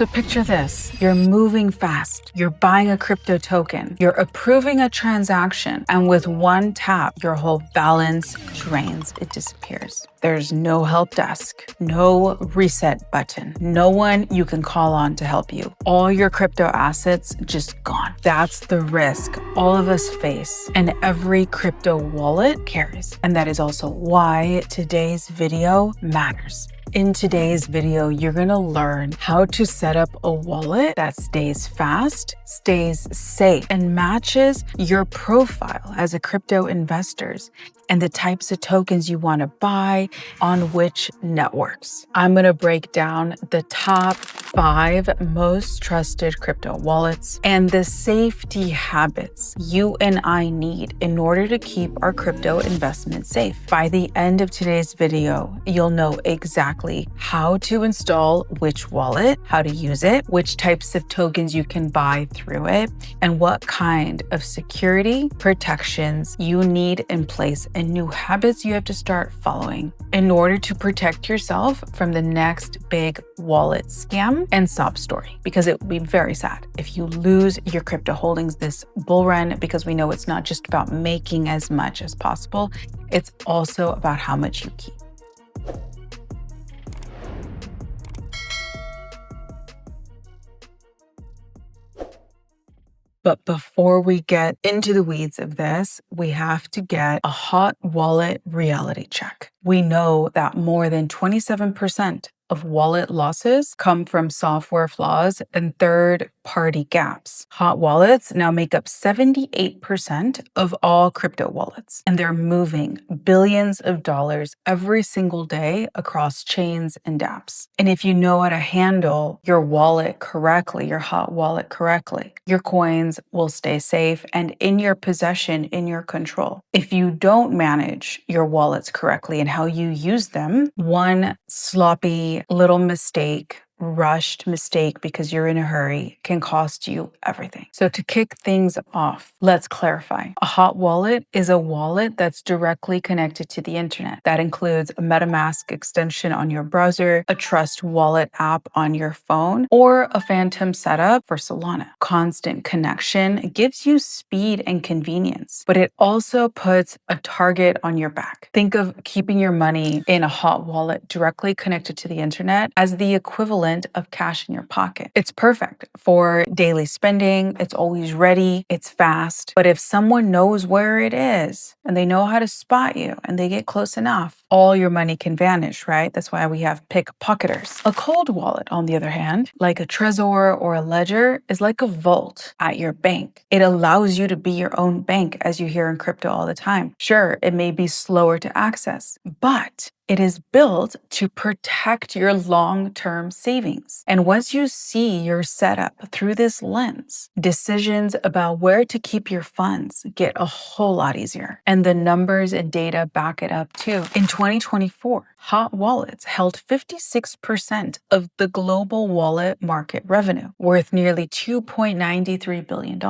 So picture this, you're moving fast, you're buying a crypto token, you're approving a transaction, and with one tap, your whole balance drains, it disappears. There's no help desk, no reset button, no one you can call on to help you. All your crypto assets just gone. That's the risk all of us face and every crypto wallet carries. And that is also why today's video matters. In today's video, you're gonna learn how to set up a wallet that stays fast, stays safe, and matches your profile as a crypto investor and the types of tokens you wanna buy on which networks. I'm gonna break down the top 5 most trusted crypto wallets and the safety habits you and I need in order to keep our crypto investment safe. By the end of today's video, you'll know exactly how to install which wallet, how to use it, which types of tokens you can buy through it, and what kind of security protections you need in place and new habits you have to start following in order to protect yourself from the next big wallet scam and sob story, because it would be very sad if you lose your crypto holdings this bull run, because we know it's not just about making as much as possible, it's also about how much you keep. But before we get into the weeds of this, we have to get a hot wallet reality check. We know that more than 27% of wallet losses come from software flaws and third-party gaps. Hot wallets now make up 78% of all crypto wallets, and they're moving billions of dollars every single day across chains and dApps. And if you know how to handle your wallet correctly, your hot wallet correctly, your coins will stay safe and in your possession, in your control. If you don't manage your wallets correctly and how you use them, one sloppy little mistake, rushed mistake because you're in a hurry can cost you everything. So to kick things off, let's clarify. A hot wallet is a wallet that's directly connected to the internet. That includes a MetaMask extension on your browser, a Trust Wallet app on your phone, or a Phantom setup for Solana. Constant connection gives you speed and convenience, but it also puts a target on your back. Think of keeping your money in a hot wallet directly connected to the internet as the equivalent of cash in your pocket. It's perfect for daily spending. It's always ready. It's fast. But if someone knows where it is and they know how to spot you and they get close enough, all your money can vanish, right? That's why we have pickpocketers. A cold wallet, on the other hand, like a Trezor or a Ledger, is like a vault at your bank. It allows you to be your own bank, as you hear in crypto all the time. Sure, it may be slower to access, but it is built to protect your long-term savings. And once you see your setup through this lens, decisions about where to keep your funds get a whole lot easier. And the numbers and data back it up too. In 2024, hot wallets held 56% of the global wallet market revenue, worth nearly $2.93 billion,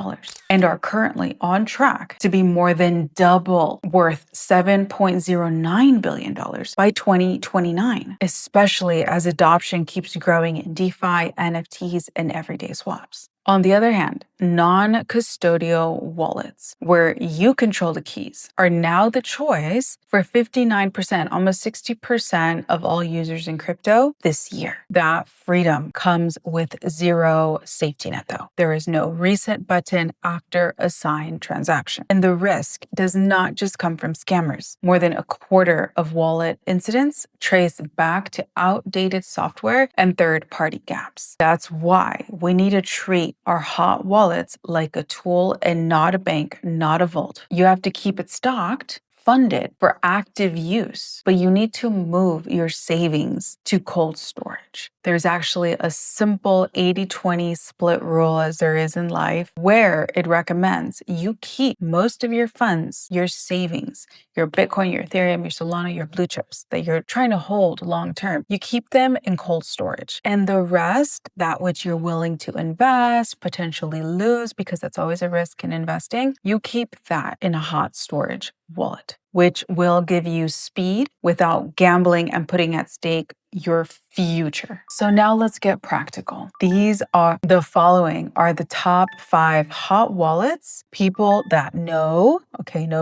and are currently on track to be more than double, worth $7.09 billion by 2029, especially as adoption keeps growing in DeFi, NFTs, and everyday swaps. On the other hand, non-custodial wallets, where you control the keys, are now the choice for 59%, almost 60% of all users in crypto this year. That freedom comes with zero safety net, though. There is no reset button after a signed transaction. And the risk does not just come from scammers. More than a quarter of wallet incidents trace back to outdated software and third-party gaps. That's why we need to treat our hot wallets like a tool and not a bank, not a vault. You have to keep it stocked, funded for active use, but you need to move your savings to cold storage. There's actually a simple 80-20 split rule, as there is in life, where it recommends you keep most of your funds, your savings, your Bitcoin, your Ethereum, your Solana, your blue chips that you're trying to hold long term. You keep them in cold storage. And the rest, that which you're willing to invest, potentially lose, because that's always a risk in investing, you keep that in a hot storage. wallet, which will give you speed without gambling and putting at stake your future. So now let's get practical. The following are the top 5 hot wallets people that know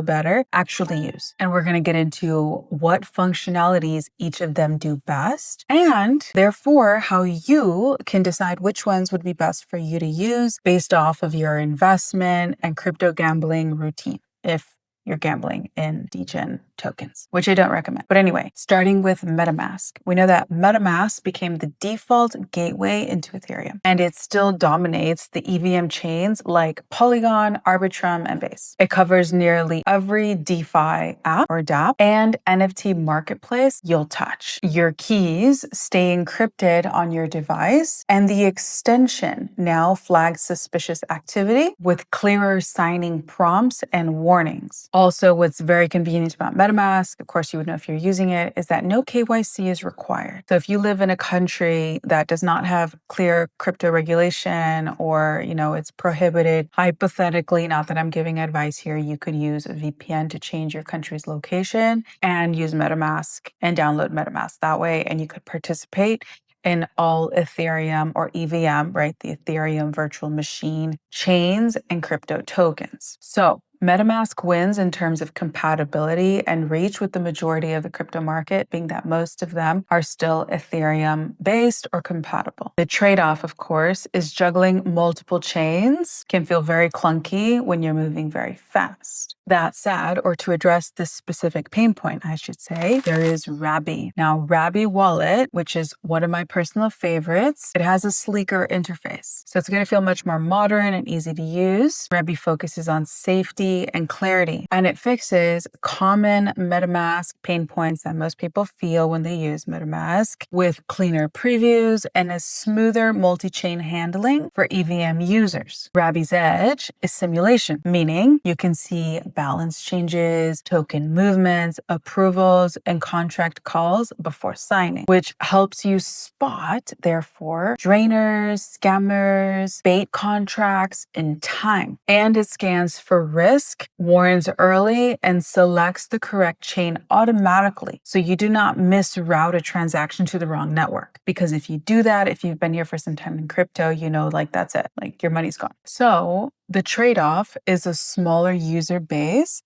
better, actually use. And we're going to get into what functionalities each of them do best, and therefore how you can decide which ones would be best for you to use based off of your investment and crypto gambling routine, if you're gambling in degen tokens, which I don't recommend. But anyway, starting with MetaMask. We know that MetaMask became the default gateway into Ethereum, and it still dominates the EVM chains like Polygon, Arbitrum, and Base. It covers nearly every DeFi app or dApp and NFT marketplace you'll touch. Your keys stay encrypted on your device, and the extension now flags suspicious activity with clearer signing prompts and warnings. Also, what's very convenient about MetaMask, of course you would know if you're using it, is that no KYC is required. So if you live in a country that does not have clear crypto regulation, or it's prohibited, hypothetically, not that I'm giving advice here, you could use a VPN to change your country's location and use MetaMask and download MetaMask that way, and you could participate in all Ethereum or EVM, right? The Ethereum virtual machine chains and crypto tokens. So MetaMask wins in terms of compatibility and reach with the majority of the crypto market, being that most of them are still Ethereum based or compatible. The trade-off, of course, is juggling multiple chains can feel very clunky when you're moving very fast. That said, or to address this specific pain point, I should say, there is Rabby. Now, Rabby Wallet, which is one of my personal favorites, it has a sleeker interface. So it's going to feel much more modern and easy to use. Rabby focuses on safety and clarity, and it fixes common MetaMask pain points that most people feel when they use MetaMask, with cleaner previews and a smoother multi-chain handling for EVM users. Rabby's edge is simulation, meaning you can see balance changes, token movements, approvals, and contract calls before signing, which helps you spot, therefore, drainers, scammers, bait contracts in time. And it scans for risk, warns early, and selects the correct chain automatically, so you do not misroute a transaction to the wrong network. Because if you do that, if you've been here for some time in crypto, that's it. Your money's gone. So the trade-off is a smaller user base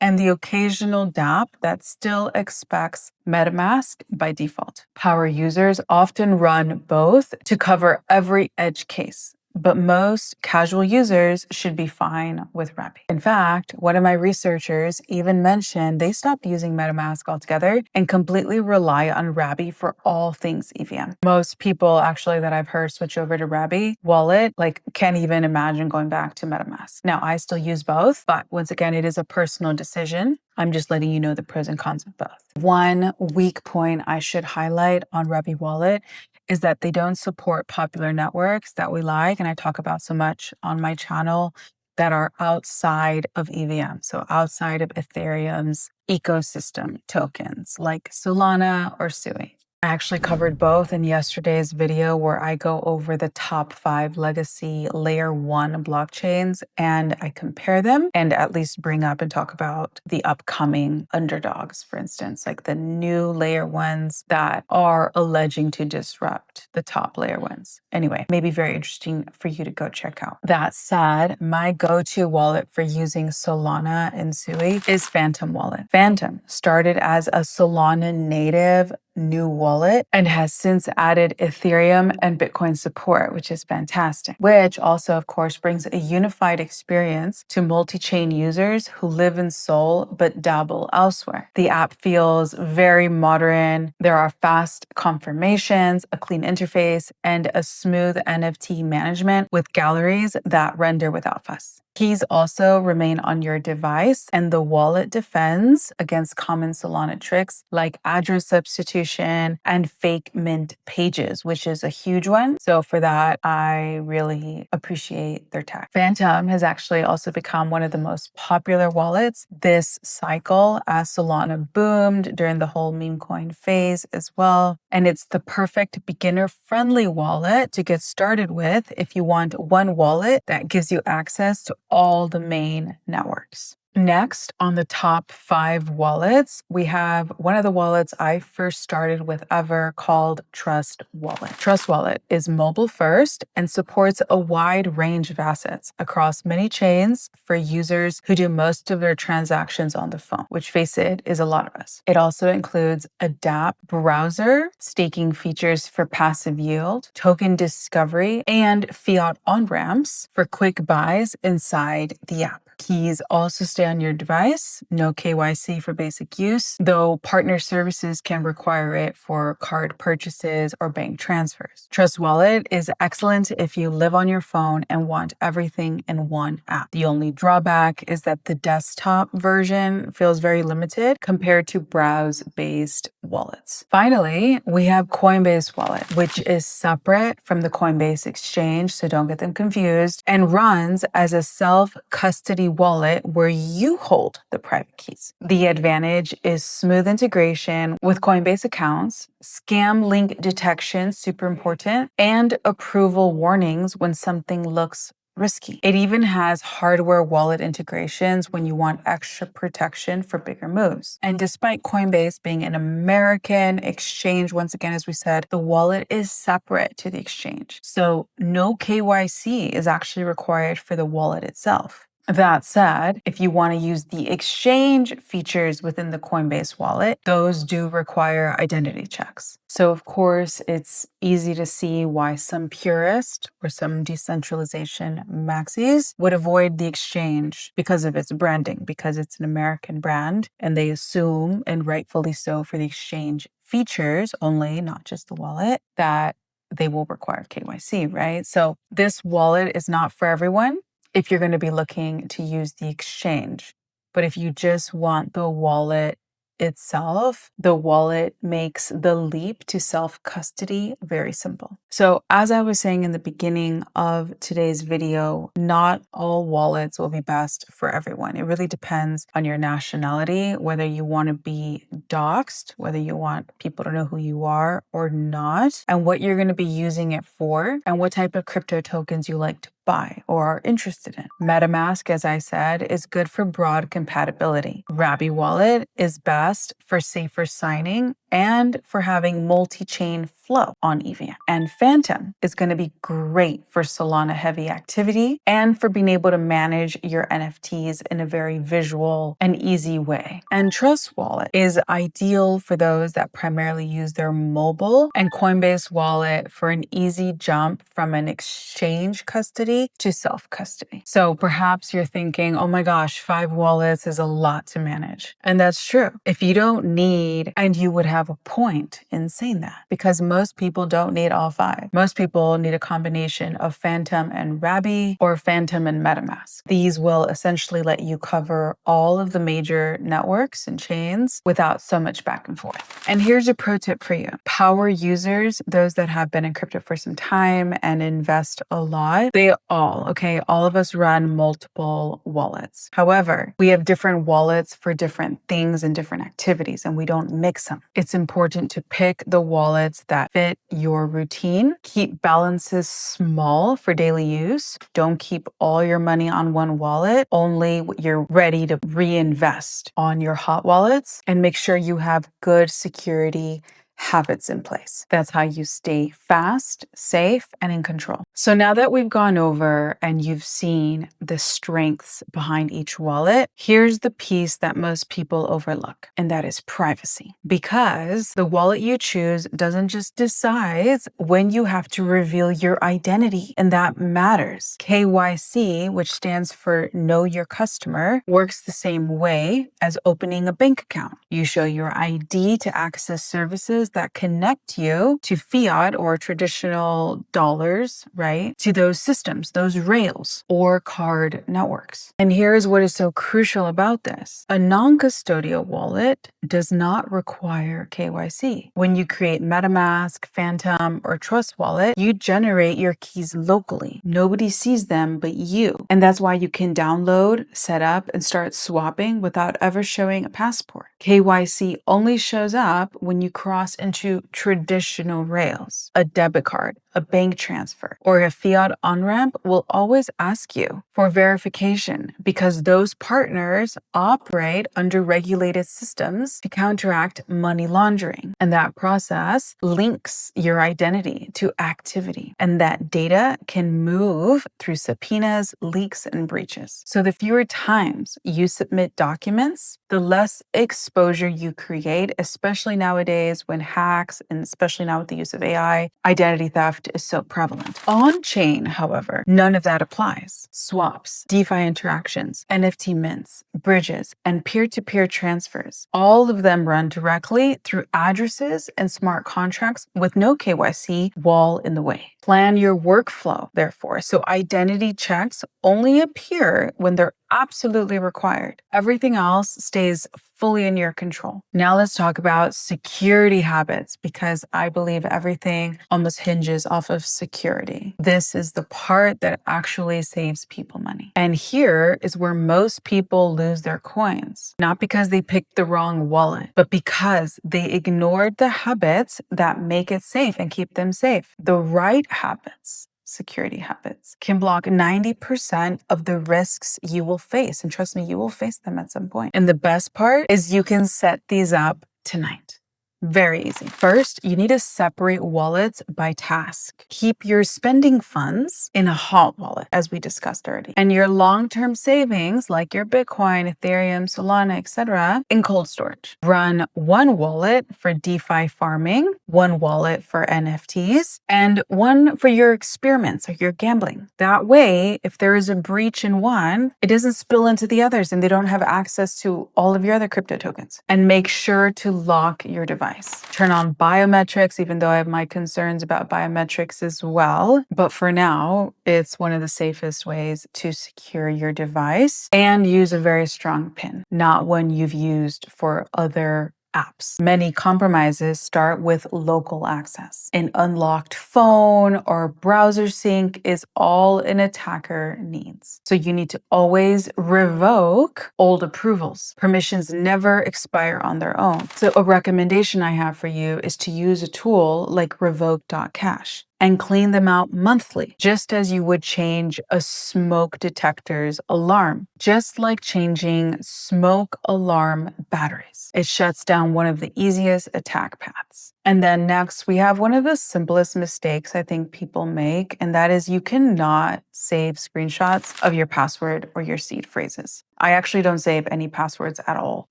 and the occasional dApp that still expects MetaMask by default. Power users often run both to cover every edge case, but most casual users should be fine with Rabby. In fact, one of my researchers even mentioned they stopped using MetaMask altogether and completely rely on Rabby for all things EVM. Most people actually that I've heard switch over to Rabby Wallet can't even imagine going back to MetaMask. Now, I still use both, but once again, it is a personal decision. I'm just letting you know the pros and cons of both. One weak point I should highlight on Rabby Wallet is that they don't support popular networks that we like, and I talk about so much on my channel, that are outside of EVM, so outside of Ethereum's ecosystem tokens like Solana or Sui. I actually covered both in yesterday's video, where I go over the top 5 legacy layer 1 blockchains and I compare them and at least bring up and talk about the upcoming underdogs, for instance, like the new layer 1s that are alleging to disrupt the top layer 1s. Anyway, maybe very interesting for you to go check out. That said, my go-to wallet for using Solana and Sui is Phantom Wallet. Phantom started as a Solana native new wallet and has since added Ethereum and Bitcoin support, which is fantastic, which also, of course, brings a unified experience to multi-chain users who live in Seoul but dabble elsewhere. The app feels very modern. There are fast confirmations, a clean interface, and a smooth NFT management with galleries that render without fuss. Keys also remain on your device, and the wallet defends against common Solana tricks like address substitution and fake mint pages, which is a huge one. So for that, I really appreciate their tech. Phantom has actually also become one of the most popular wallets this cycle as Solana boomed during the whole meme coin phase as well. And it's the perfect beginner-friendly wallet to get started with if you want one wallet that gives you access to all the main networks. Next, on the top 5 wallets, we have one of the wallets I first started with ever called Trust Wallet. Trust Wallet is mobile first and supports a wide range of assets across many chains for users who do most of their transactions on the phone, which, face it, is a lot of us. It also includes a dApp browser, staking features for passive yield, token discovery, and fiat on-ramps for quick buys inside the app. Keys also stay on your device, no KYC for basic use, though partner services can require it for card purchases or bank transfers. Trust Wallet is excellent if you live on your phone and want everything in one app. The only drawback is that the desktop version feels very limited compared to browse-based wallets. Finally, we have Coinbase Wallet, which is separate from the Coinbase exchange, so don't get them confused, and runs as a self-custody wallet where you hold the private keys. The advantage is smooth integration with Coinbase accounts, scam link detection, super important, and approval warnings when something looks risky. It even has hardware wallet integrations when you want extra protection for bigger moves. And despite Coinbase being an American exchange, once again, as we said, the wallet is separate to the exchange. So no KYC is actually required for the wallet itself. That said, if you want to use the exchange features within the Coinbase wallet, those do require identity checks. So of course, it's easy to see why some purists or some decentralization maxis would avoid the exchange because of its branding, because it's an American brand, and they assume, and rightfully so for the exchange features only, not just the wallet, that they will require KYC, right? So this wallet is not for everyone if you're going to be looking to use the exchange. But if you just want the wallet itself, the wallet makes the leap to self-custody very simple. So as I was saying in the beginning of today's video, not all wallets will be best for everyone. It really depends on your nationality, whether you want to be doxxed, whether you want people to know who you are or not, and what you're going to be using it for, and what type of crypto tokens you like to buy or are interested in. MetaMask, as I said, is good for broad compatibility. Rabby Wallet is best for safer signing and for having multi-chain flow on EVM. And Phantom is going to be great for Solana heavy activity and for being able to manage your NFTs in a very visual and easy way. And Trust Wallet is ideal for those that primarily use their mobile, and Coinbase Wallet for an easy jump from an exchange custody to self-custody. So perhaps you're thinking, oh my gosh, 5 wallets is a lot to manage. And that's true. If you don't need, and you would have a point in saying that, because most people don't need all 5. Most people need a combination of Phantom and Rabby or Phantom and MetaMask. These will essentially let you cover all of the major networks and chains without so much back and forth. And here's a pro tip for you. Power users, those that have been in crypto for some time and invest a lot, all of us run multiple wallets. However, we have different wallets for different things and different activities, and we don't mix them. It's important to pick the wallets that fit your routine. Keep balances small for daily use. Don't keep all your money on one wallet, only what you're ready to reinvest on your hot wallets, and make sure you have good security habits in place. That's how you stay fast, safe, and in control. So now that we've gone over and you've seen the strengths behind each wallet, here's the piece that most people overlook, and that is privacy. Because the wallet you choose doesn't just decide when you have to reveal your identity, and that matters. KYC, which stands for Know Your Customer, works the same way as opening a bank account. You show your ID to access services that connect you to fiat or traditional dollars, right? To those systems, those rails or card networks. And here's what is so crucial about this. A non-custodial wallet does not require KYC. When you create MetaMask, Phantom, or Trust Wallet, you generate your keys locally. Nobody sees them but you. And that's why you can download, set up, and start swapping without ever showing a passport. KYC only shows up when you cross into traditional rails, a debit card, a bank transfer, or a fiat on-ramp will always ask you for verification because those partners operate under regulated systems to counteract money laundering. And that process links your identity to activity. And that data can move through subpoenas, leaks, and breaches. So the fewer times you submit documents, the less exposure you create, especially nowadays when hacks, and especially now with the use of AI, identity theft is so prevalent. On-chain, however, none of that applies. Swaps, DeFi interactions, NFT mints, bridges, and peer-to-peer transfers, all of them run directly through addresses and smart contracts with no KYC wall in the way. Plan your workflow, therefore, so identity checks only appear when they're absolutely required. Everything else stays fully in your control. Now let's talk about security habits, because I believe everything almost hinges off of security. This is the part that actually saves people money. And here is where most people lose their coins, not because they picked the wrong wallet, but because they ignored the habits that make it safe and keep them safe. The right habits, security habits, can block 90% of the risks you will face. And trust me, you will face them at some point. And the best part is you can set these up tonight. Very easy. First, you need to separate wallets by task. Keep your spending funds in a hot wallet, as we discussed already, and your long-term savings, like your Bitcoin, Ethereum, Solana, etc., in cold storage. Run one wallet for DeFi farming, one wallet for NFTs, and one for your experiments or your gambling. That way, if there is a breach in one, it doesn't spill into the others and they don't have access to all of your other crypto tokens. And make sure to lock your device. Turn on biometrics, even though I have my concerns about biometrics as well. But for now, it's one of the safest ways to secure your device, and use a very strong PIN, not one you've used for other apps. Many compromises start with local access. An unlocked phone or browser sync is all an attacker needs. So you need to always revoke old approvals. Permissions never expire on their own. So a recommendation I have for you is to use a tool like revoke.cash and clean them out monthly, just as you would change a smoke detector's alarm, just like changing smoke alarm batteries. It shuts down one of the easiest attack paths. And then next, we have one of the simplest mistakes I think people make, and that is you cannot save screenshots of your password or your seed phrases. I actually don't save any passwords at all,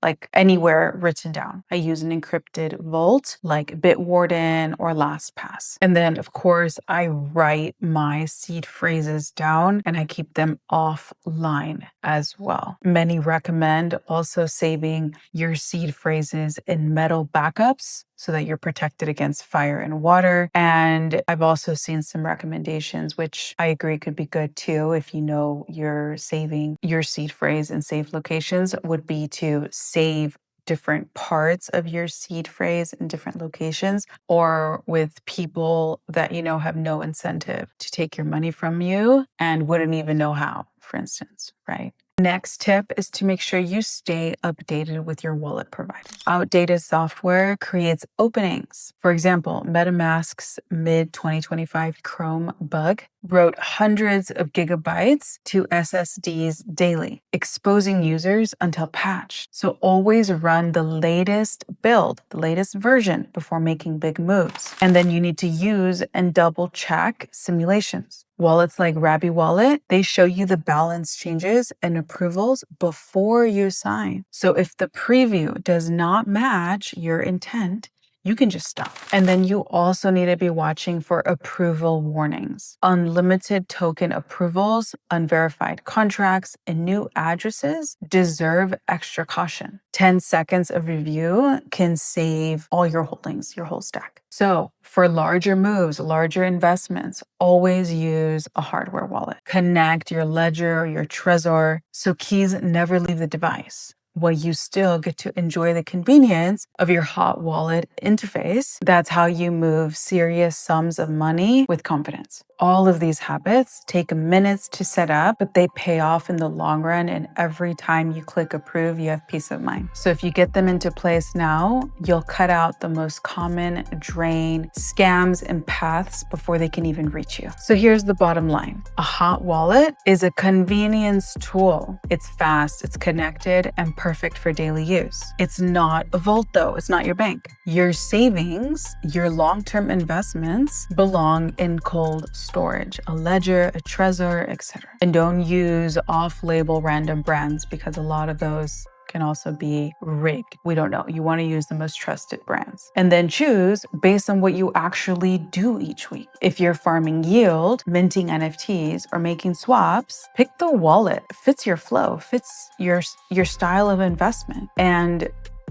like anywhere written down. I use an encrypted vault like Bitwarden or LastPass. And then, of course, I write my seed phrases down and I keep them offline as well. Many recommend also saving your seed phrases in metal backups so that you're protected against fire and water. And I've also seen some recommendations, which I agree could be good too, if you know you're saving your seed phrase in safe locations, would be to save different parts of your seed phrase in different locations, or with people that you know have no incentive to take your money from you and wouldn't even know how, for instance, right? Next tip is to make sure you stay updated with your wallet provider. Outdated software creates openings. For example, MetaMask's mid-2025 Chrome bug wrote hundreds of gigabytes to SSDs daily, exposing users until patched. So always run the latest build, the latest version before making big moves. And then you need to use and double check simulations. Wallets like Rabby Wallet, they show you the balance changes and approvals before you sign. So if the preview does not match your intent, you can just stop. And then you also need to be watching for approval warnings. Unlimited token approvals, unverified contracts, and new addresses deserve extra caution. 10 seconds of review can save all your holdings, your whole stack. So for larger moves, larger investments, always use a hardware wallet. Connect your Ledger or your Trezor so keys never leave the device, while you still get to enjoy the convenience of your hot wallet interface. That's how you move serious sums of money with confidence. All of these habits take minutes to set up, but they pay off in the long run. And every time you click approve, you have peace of mind. So if you get them into place now, you'll cut out the most common drain, scams, and paths before they can even reach you. So here's the bottom line. A hot wallet is a convenience tool. It's fast, it's connected, and perfect for daily use. It's not a vault though. It's not your bank. Your savings, your long-term investments belong in cold storage, a ledger, a Trezor, etc. And don't use off-label random brands because a lot of those can also be rigged. We don't know. You want to use the most trusted brands. And then choose based on what you actually do each week. If you're farming yield, minting NFTs, or making swaps, pick the wallet. Fits your flow, fits your style of investment and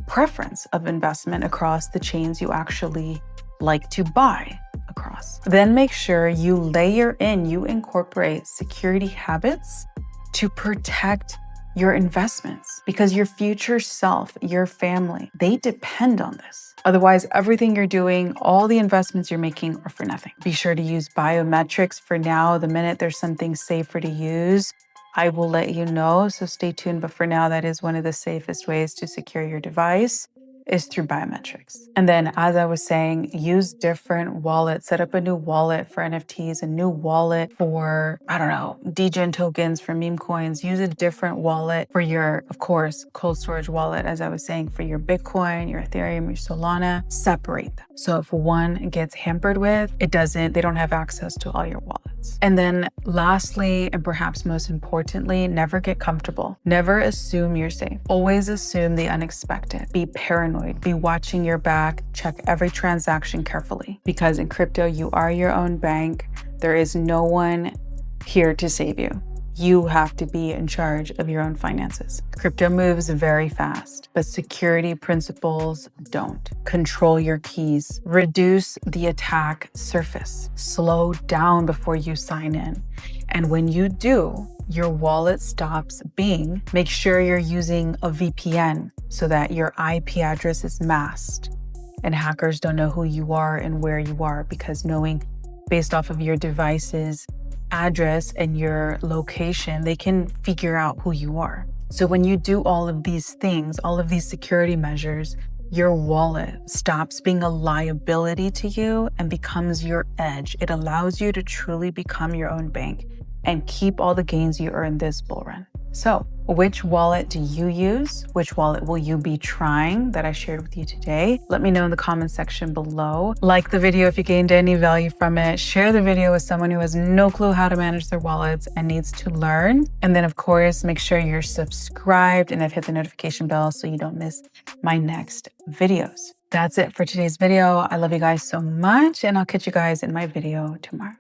preference of investment across the chains you actually like to buy across. Then make sure you incorporate security habits to protect your investments because your future self, your family, they depend on this. Otherwise, everything you're doing, all the investments you're making are for nothing. Be sure to use biometrics for now. The minute there's something safer to use, I will let you know, so stay tuned. But for now, that is one of the safest ways to secure your device is through biometrics. And then, as I was saying, use different wallets. Set up a new wallet for NFTs, a new wallet for, degen tokens, for meme coins. Use a different wallet for your, of course, cold storage wallet, as I was saying, for your Bitcoin, your Ethereum, your Solana. Separate them. So if one gets hampered with, they don't have access to all your wallets. And then lastly, and perhaps most importantly, never get comfortable. Never assume you're safe. Always assume the unexpected. Be paranoid. Be watching your back. Check every transaction carefully. Because in crypto, you are your own bank. There is no one here to save you. You have to be in charge of your own finances. Crypto moves very fast, but security principles don't. Control your keys. Reduce the attack surface. Slow down before you sign in. And when you do, your wallet stops being. Make sure you're using a VPN so that your IP address is masked and hackers don't know who you are and where you are, because knowing based off of your device's address and your location, they can figure out who you are. So when you do all of these things, all of these security measures, your wallet stops being a liability to you and becomes your edge. It allows you to truly become your own bank and keep all the gains you earn this bull run. So which wallet do you use? Which wallet will you be trying that I shared with you today? Let me know in the comment section below. Like the video if you gained any value from it. Share the video with someone who has no clue how to manage their wallets and needs to learn. And then of course, make sure you're subscribed and have hit the notification bell so you don't miss my next videos. That's it for today's video. I love you guys so much, and I'll catch you guys in my video tomorrow.